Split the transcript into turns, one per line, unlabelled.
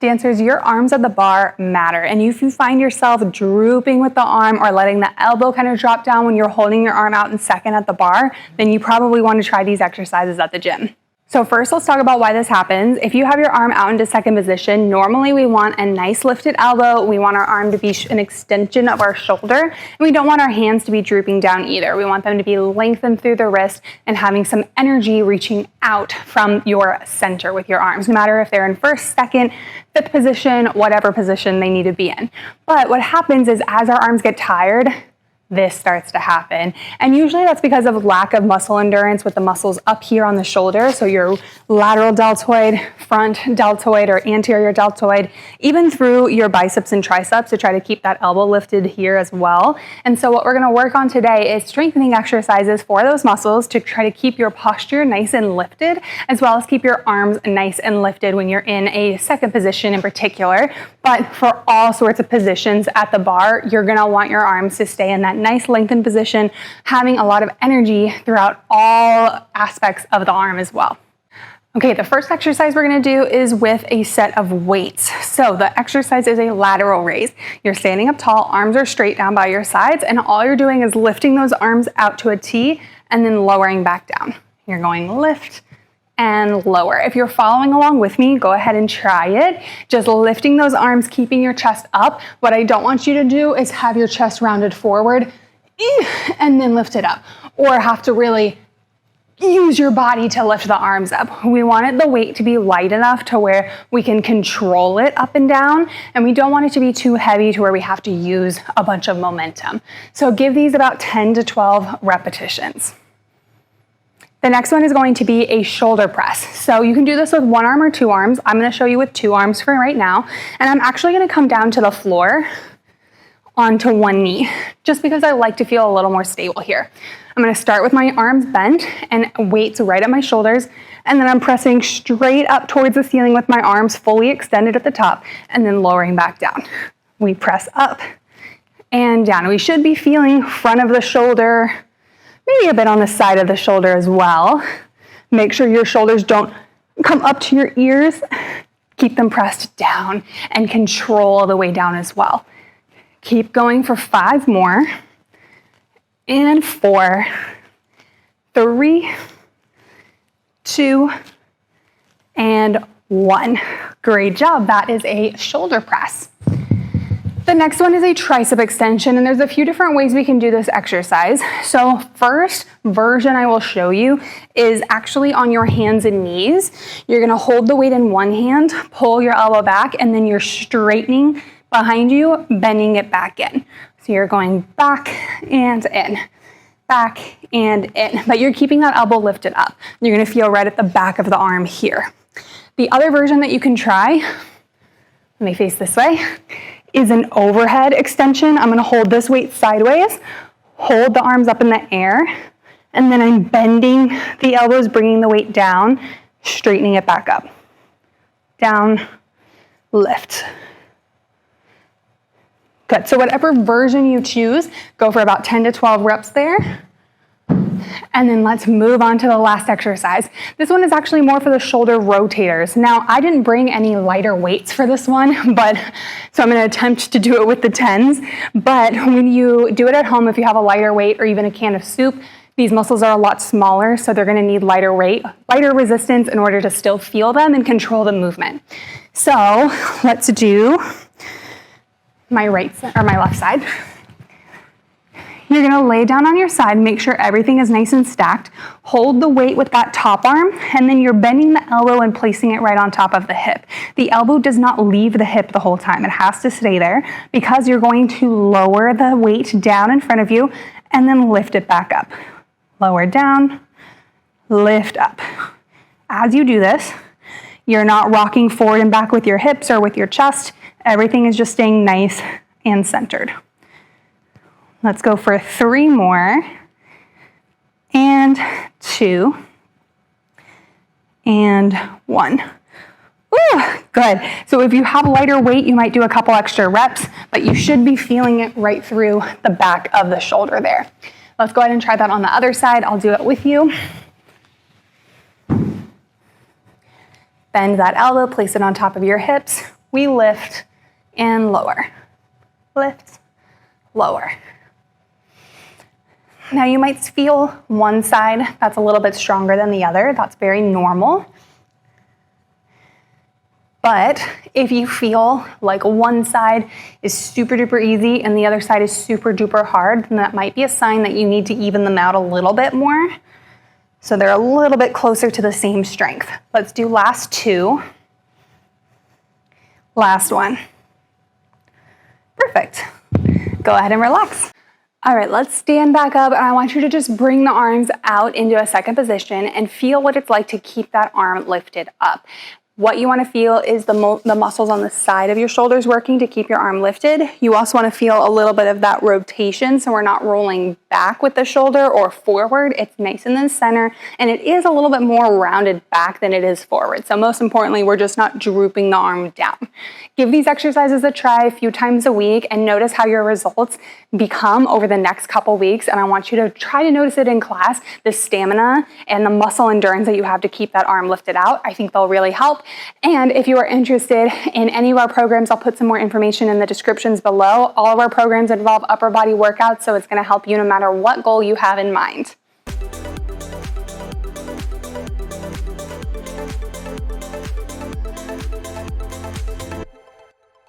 Dancers, your arms at the bar matter, and if you find yourself drooping with the arm or letting the elbow kind of drop down when you're holding your arm out in second at the bar, then you probably want to try these exercises at the gym. So first, let's talk about why this happens. If you have your arm out into second position, normally we want a nice lifted elbow. We want our arm to be an extension of our shoulder, and we don't want our hands to be drooping down either. We want them to be lengthened through the wrist and having some energy reaching out from your center with your arms, no matter if they're in first, second, fifth position, whatever position they need to be in. But what happens is as our arms get tired, this starts to happen. And usually that's because of lack of muscle endurance with the muscles up here on the shoulder. So your lateral deltoid, front deltoid, or anterior deltoid, even through your biceps and triceps to try to keep that elbow lifted here as well. And so what we're gonna work on today is strengthening exercises for those muscles to try to keep your posture nice and lifted, as well as keep your arms nice and lifted when you're in a second position in particular. But for all sorts of positions at the bar, you're gonna want your arms to stay in that nice lengthened position, having a lot of energy throughout all aspects of the arm as well. Okay, the first exercise we're gonna do is with a set of weights. So the exercise is a lateral raise. You're standing up tall, arms are straight down by your sides, and all you're doing is lifting those arms out to a T and then lowering back down. You're going lift and lower. If you're following along with me, go ahead and try it. Just lifting those arms, keeping your chest up. What I don't want you to do is have your chest rounded forward and then lift it up, or have to really use your body to lift the arms up. We wanted the weight to be light enough to where we can control it up and down, and we don't want it to be too heavy to where we have to use a bunch of momentum. So give these about 10 to 12 repetitions. The next one is going to be a shoulder press. So you can do this with one arm or two arms. I'm gonna show you with two arms for right now. And I'm actually gonna come down to the floor onto one knee, just because I like to feel a little more stable here. I'm gonna start with my arms bent and weights right at my shoulders. And then I'm pressing straight up towards the ceiling with my arms fully extended at the top and then lowering back down. We press up and down. We should be feeling front of the shoulder, maybe a bit on the side of the shoulder as well. Make sure your shoulders don't come up to your ears. Keep them pressed down and control the way down as well. Keep going for 5 more. And 4, 3, 2, and 1. Great job. That is a shoulder press. The next one is a tricep extension, and there's a few different ways we can do this exercise. So first version I will show you is actually on your hands and knees. You're gonna hold the weight in one hand, pull your elbow back, and then you're straightening behind you, bending it back in. So you're going back and in, back and in, but you're keeping that elbow lifted up. You're gonna feel right at the back of the arm here. The other version that you can try, let me face this way, is an overhead extension. I'm gonna hold this weight sideways, hold the arms up in the air, and then I'm bending the elbows, bringing the weight down, straightening it back up. Down, lift. Good, so whatever version you choose, go for about 10 to 12 reps there. And then let's move on to the last exercise. This one is actually more for the shoulder rotators. Now, I didn't bring any lighter weights for this one, so I'm gonna attempt to do it with the 10s. But when you do it at home, if you have a lighter weight or even a can of soup, these muscles are a lot smaller, so they're gonna need lighter weight, lighter resistance in order to still feel them and control the movement. So let's do my left side. You're gonna lay down on your side, make sure everything is nice and stacked. Hold the weight with that top arm, and then you're bending the elbow and placing it right on top of the hip. The elbow does not leave the hip the whole time. It has to stay there because you're going to lower the weight down in front of you and then lift it back up. Lower down, lift up. As you do this, you're not rocking forward and back with your hips or with your chest. Everything is just staying nice and centered. Let's go for 3 more, and 2, and 1. Ooh, good. So if you have lighter weight, you might do a couple extra reps, but you should be feeling it right through the back of the shoulder there. Let's go ahead and try that on the other side. I'll do it with you. Bend that elbow, place it on top of your hips. We lift and lower. Lift, lower. Now you might feel one side that's a little bit stronger than the other. That's very normal. But if you feel like one side is super duper easy and the other side is super duper hard, then that might be a sign that you need to even them out a little bit more so they're a little bit closer to the same strength. Let's do last two. Last one. Perfect. Go ahead and relax. All right, let's stand back up, and I want you to just bring the arms out into a second position and feel what it's like to keep that arm lifted up. What you want to feel is the muscles on the side of your shoulders working to keep your arm lifted. You also want to feel a little bit of that rotation, so we're not rolling back with the shoulder or forward. It's nice in the center, and it is a little bit more rounded back than it is forward. So most importantly, we're just not drooping the arm down. Give these exercises a try a few times a week and notice how your results become over the next couple weeks. And I want you to try to notice it in class, the stamina and the muscle endurance that you have to keep that arm lifted out. I think they'll really help. And if you are interested in any of our programs, I'll put some more information in the descriptions below. All of our programs involve upper body workouts, so it's going to help you no matter what goal you have in mind.